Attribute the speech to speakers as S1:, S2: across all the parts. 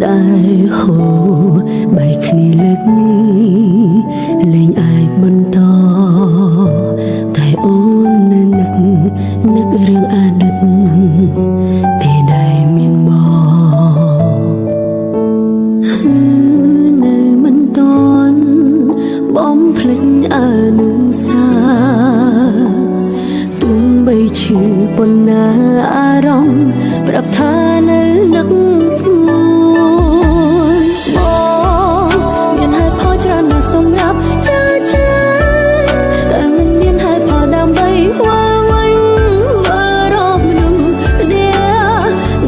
S1: ได้โหใบคณีเล็กนี้เล่งอายบนต่อแต่โอ้นึกเรื่องอดีตที่ได้มีในมันตอนบอมเพลงอนุสาตุ้มใบชื่อปนหน้าอารมณ์ปรับท่าในนักสงวนบอกยันให้พ่อจรานาสมรับเจอแต่มันยันให้พ่อดำใบว่าวันว่ารอบมันเดีย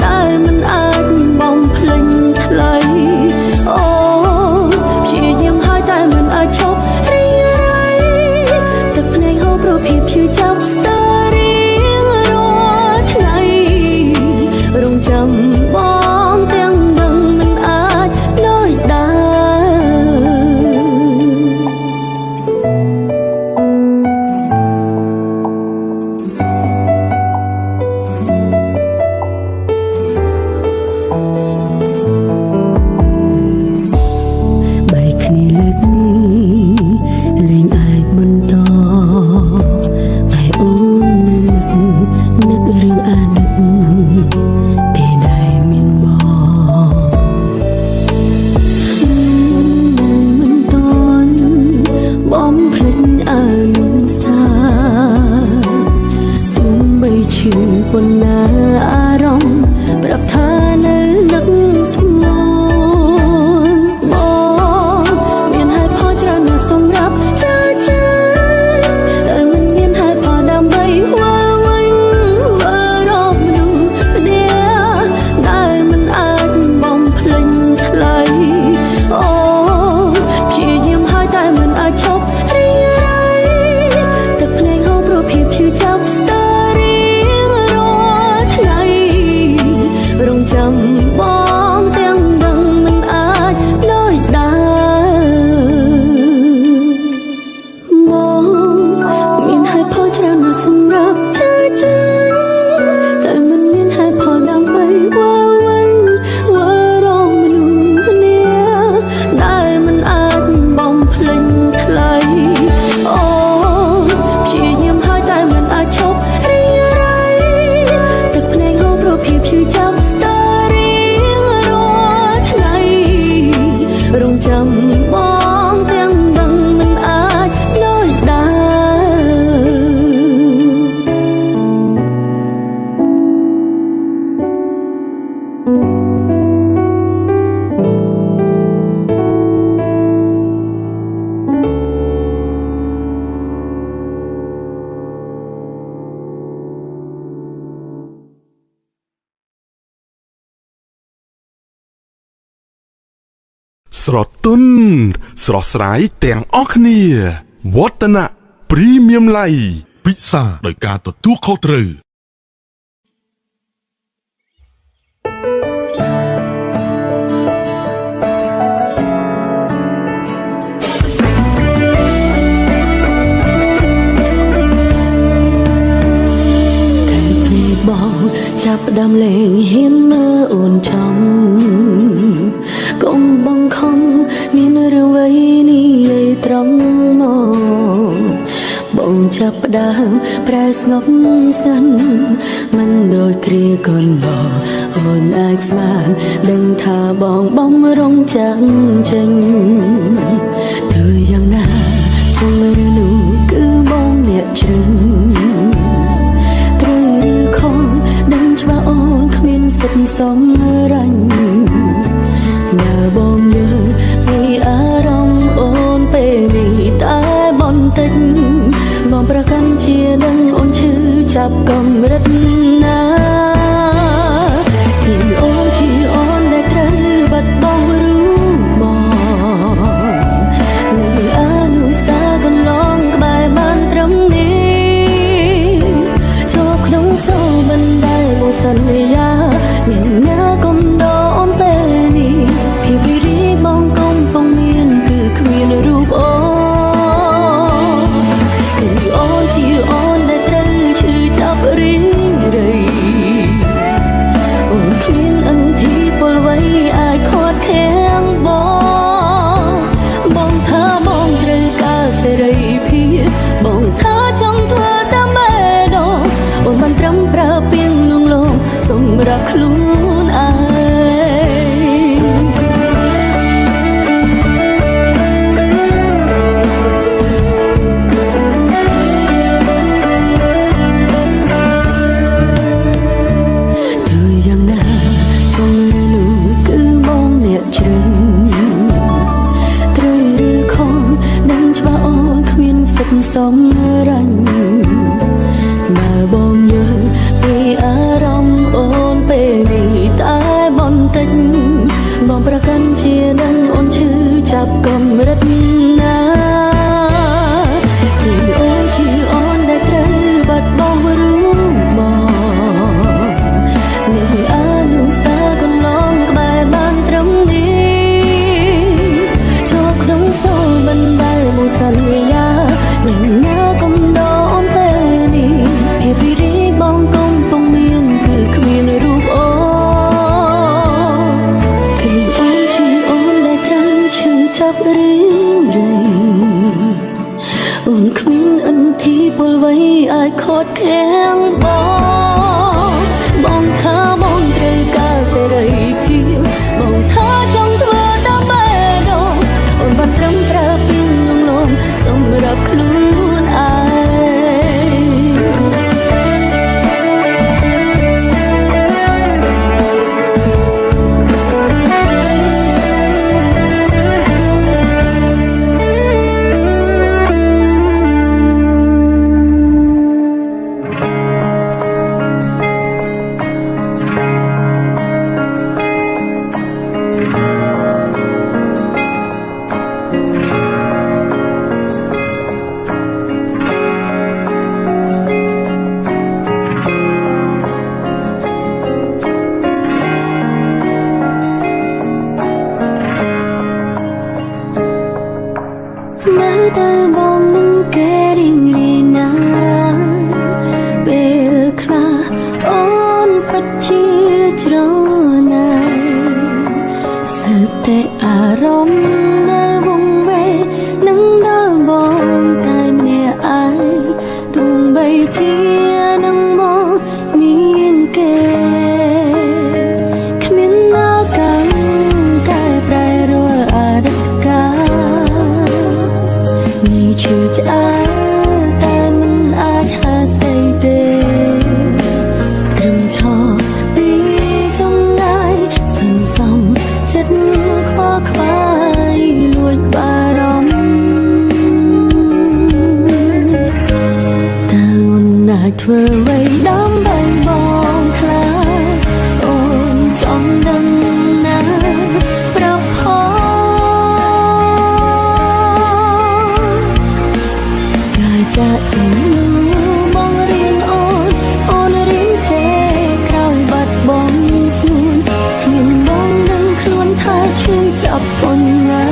S1: ได้มันอาจบอมเพลงทลายโอ้พี่ยังหายแต่มันอาจชอบเรียไรแต่เพลงเขาโปรพีบชื่อจับสตาร์รีรอทลายรงจำมองเตียงดังมันอาจน้อยได้ใบคณีเล็กนี้เล่งอายบนต่อแต่โอ้นึกเรื่องอดีตที่ได้มีในมันตอนบอมเพลงอนุสาตุ้มใบชื่อบนหน้าอารมณ์ปรับท่าในนักสงวนบอกเวียนให้พ่อจรานาสมรับเจอแต่มันเวียนให้พ่อดำใบว่าวันว่ารอบมันเดียได้มันอาจบอมเพลงทลายโอ้พี่ยิ้มให้แต่มันอาจชอบเรียไรแต่เพลงเขาโปรพีบชื่อจับสตาร์รีรอทลายรงจำมองเตียงดังมันอาจน้อยได้มองมีให้พ่อจรานาสำรับเธอแต่มันมีให้พ่อดำไปว่าวันว่ารองมันเนี่ยได้มันอาจบอมเพลงทลายโอ้พี่ยิ้มให้แต่มันอาจชอบเรียไรแต่เพลงเขาโปรพีบชื่อจับสตาร์รีรอทลายรงจำมองเตียงดังมันอาจน้อยได้
S2: ស្រទន់ស្រស់ស្រាយទាំងអស់គ្នាវឌ្ឍនៈព្រីមៀមឡៃពិសាដោយការទទួលខុសត្រូវ
S1: បងចាប់ផ្ដើមលេងហ៊ានមើលអូនចំកុំបងខំមានរឿងអ្វីនេះត្រង់មកបងចាប់ផ្ដើមប្រែស្ងប់ស្ងាត់មិនដូចគ្រាកូនបងអូនអាចស្មានដឹងថាបងបំរុងចាំចេញទៅយ៉ាងណាចាំរឿងនោះគឺបងអ្នកជ្រឹងអូនគ្មានសិទ្ធិសំរញ់នៅបងយល់ពីអារម្មណ៍អូនពេលនេះតែបន្តិចបងប្រកាន់ជាដឹងអូនឈឺចាប់កម្រិតណាពីអូនជាអូនដែលត្រូវបាត់បង់រូបបងនៅអនុសាកន្លងក្បែរបានត្រឹមនេះចូលក្នុងសោបណ្ដៃសន្យាអ្នកណាកុំដោអូនពេលនេះពីវិរីបងកុំពងមានគឺគ្មានរូបអូនគឺអូនជាអូនដែលត្រូវឈឺចាប់រីងរៃអូនគ្មានអន្ទីពលអ្វីអាចខាត់ ខាងបងថាបងត្រូវការសេរីភាពបងថាចង់ធ្វើតាមបេះដូងអូនបានត្រឹមប្រើពាក្យលួងលោមសម្រាប់ខ្លួនឯងសំរញបើបងយល់ពីអារម្មណ៍អូនពេលនេះតែបន្តិចបងប្រកាន់ជានឹងអូនឈឺចាប់កម្រិតណាពីអូនជាអូនដែលត្រូវបាត់បង់រឿងមកនឹងអនុស្សាវរីយ៍កន្លងក្បែរបានត្រឹមនេះចូលក្នុងសូលបណ្ដែលមកសន្យាយ៉ាងណាកុំដោនពេលនេះភាពរីរីបងកំពុងមានគឺគ្មានរូបអូគឺអូនជាអូនដែលត្រូវឈឺចាប់រៀងរីអូនគ្មានអន្ទីពលវ័យអាចខត់ខាំងបងថាបងត្រូវការសេរីភាពបងថាចង់ធ្វើតាមបេះដូងអូនបានត្រឹមប្រើពាក្យលួងលោមសម្រាប់ខ្លួនឯងមើលទៅបងនឹងគេរីងរីណាពេលខ្លះអូនពិតជាច្រណែសើតែអារម្មណ៍នៅវង្វេងនឹងដល់បងតែម្នាក់ឯងទោះបីជានឹងមកមានគេគ្មាននៅកាន់កែប្រែរាល់អតីតកាលនេះឈឺឆ្អែលតែមិនអាចថាស្ដីទេត្រឹមឈរពីចម្ងាយសន្សំចិត្តខ្វល់ខ្វាយលួចបារម្ភតើអូនអាចធ្វើអ្វីដើម្បីបងខ្លាចអូនចង់ដឹងណាប្រាប់ផងកាយចាក់ជាបងរៀនអូនរៀនចេះក្រោយបាត់បង់ស្នួនគ្មានបងនឹងខ្លួនថាឈឺចាប់ប៉ុណ្ណា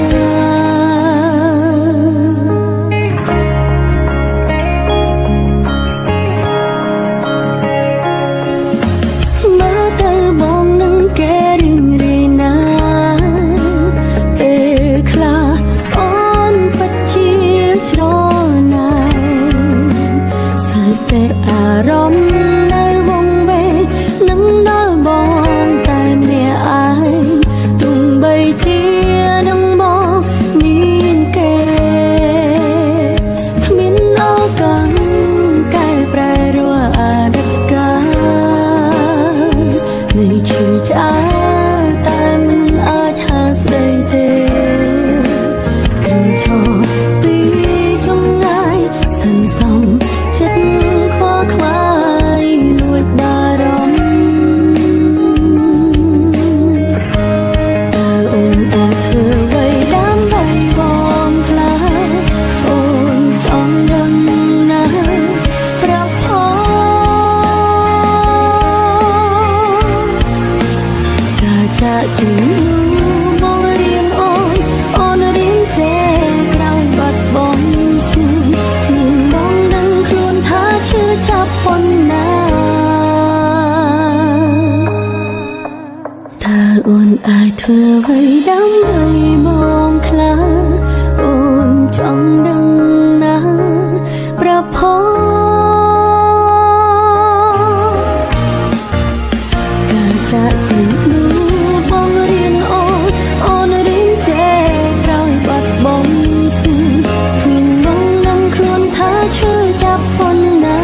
S1: មើលទៅបងនឹងគេរៀងរីណាពេលខ្លះអូនពិតជាច្រណែសើតែអារម្មណ៍នៅវង្វេងនឹងដល់បងតែម្នាក់ឯងទោះបីជានឹងមកមានគេគ្មានឱកាសកែប្រែរាល់អតីតកាលនេះឈឺឆ្អែលតែមិនអាចហាស្ដីទេត្រឹមឈរពីចម្ងាយសន្សំចិត្តខ្វល់ខ្វាយលួចបារម្ភតើអូនអាចធ្វើអ្វីដើម្បីបងខ្លាចអូនចង់ដឹងណាប្រាប់ផងការចាក់ជាបងរៀនអូនរៀនចេះក្រោយបាត់បង់ស្នួនគ្មានបងនឹងខ្លួនថាឈឺចាប់ប៉ុណ្ណាតើ អូនអាចធ្វើអ្វីដើម្បីមកខ្លាអូនចង់ដឹងណាប្រផការចាក់ចេញនោះបងរៀនអូនរៀនចេះក្រោយបាត់បង់ស្នេហ៍គ្មានបងនឹងខ្លួនថាឈឺចាប់ប៉ុណ្ណា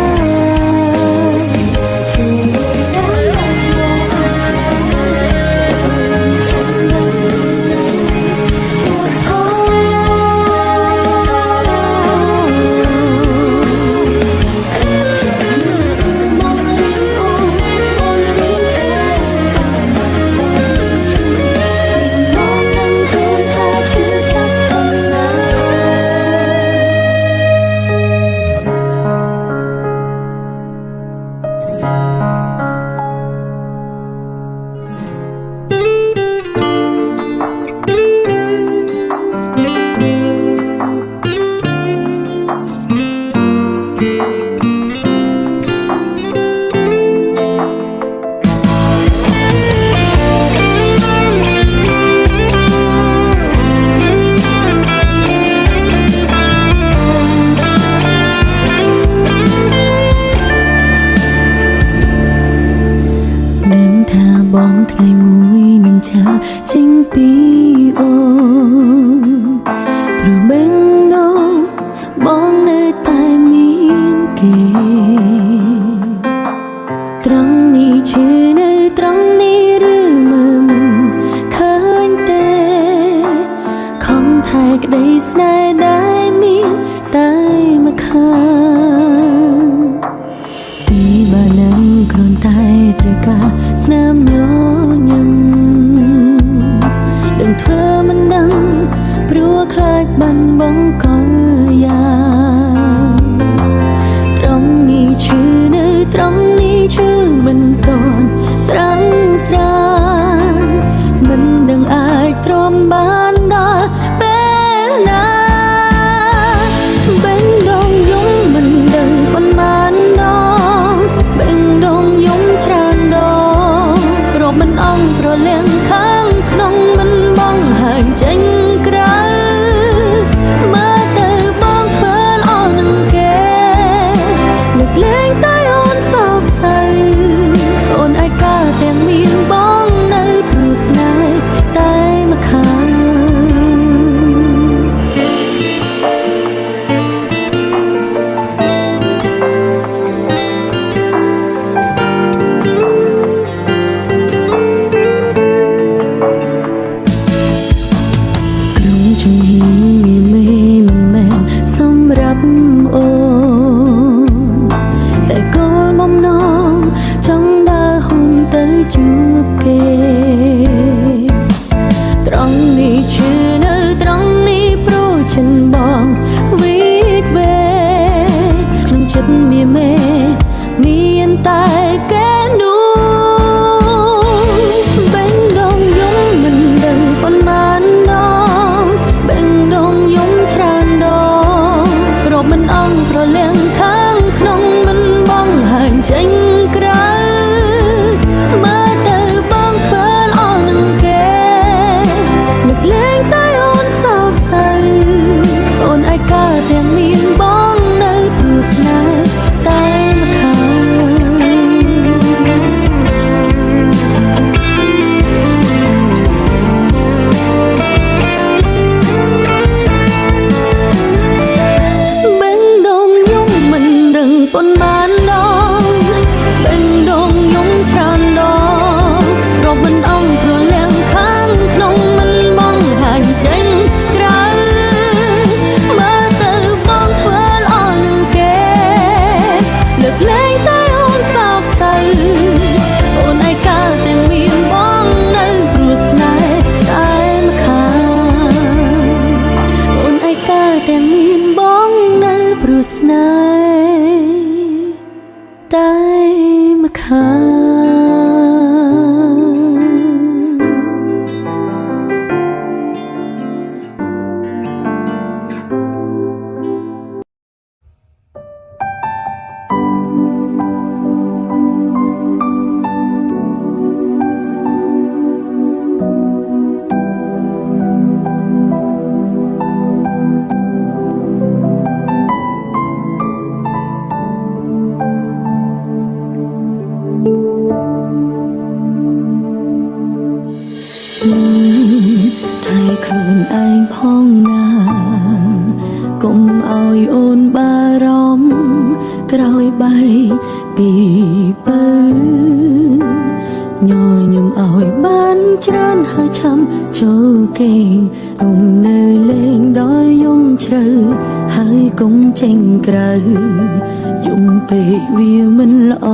S1: បងថ្ងៃមួយនឹងចាចេញពីអូនព្រោះបេងដូងបងនៅតែមានគេត្រង់នេះឈឺនៅត្រង់នេះឬមើលមិនឃើញទេខំថែក្តីស្នេហ៍ដែលមានតែមកខាងពីបានឹងគ្រាន់តែត្រូវការស្នាមញញឹមដឹងធ្វើមិនដឹងព្រោះខ្លាចបាត់បង់កលយ៉ាងត្រង់នេះឈឺនៅត្រង់នេះឈឺមិនតន់ស្រាំងស្រានមិនដឹងអាចទ្រាំបានដល់ពេលណាបេងដូងយំមិនដឹងប៉ុន្មានដងបេងដូងយំច្រើនដងមិនអងប្រលៀងខាងក្នុងមិនបងហើញចេញក្រៅមើលទៅបងធ្វើល្អនឹងគេលើកលែងតែអូនសោកសៅអូនឯកាទាំងមានបងនៅព្រោះស្នេហ៍តែមកខាងជំហានមានមេមិនមែនសម្រាប់អូនតែគោលបំណងចង់ដើរហ៊ុនទៅជួបគេត្រង់នេះឈឺនៅត្រង់នេះព្រោះចិនបងវិវេខ្លួនចិត្តមានមេមានតែគេនោះបេងដូងយំមិនដឹងប៉ុន្មានដងបេងដូងយំច្រើនដងរកមិនអងប្រលៀងខាងក្នុងមិនបងហើញចេញក្រៅមើលទៅបងធ្វើល្អនឹងគេលើកលែងតែ ខ្លួនឯងផងណាកុំឲ្យអូនបារម្ភក្រោយបែកពីបើញញឹមឲ្យបានច្រើនហើយឆាំចូលគេកុំនៅលេងដោយយំជ្រៅហើយកុំចេញក្រៅយំពេកវាមិនល្អ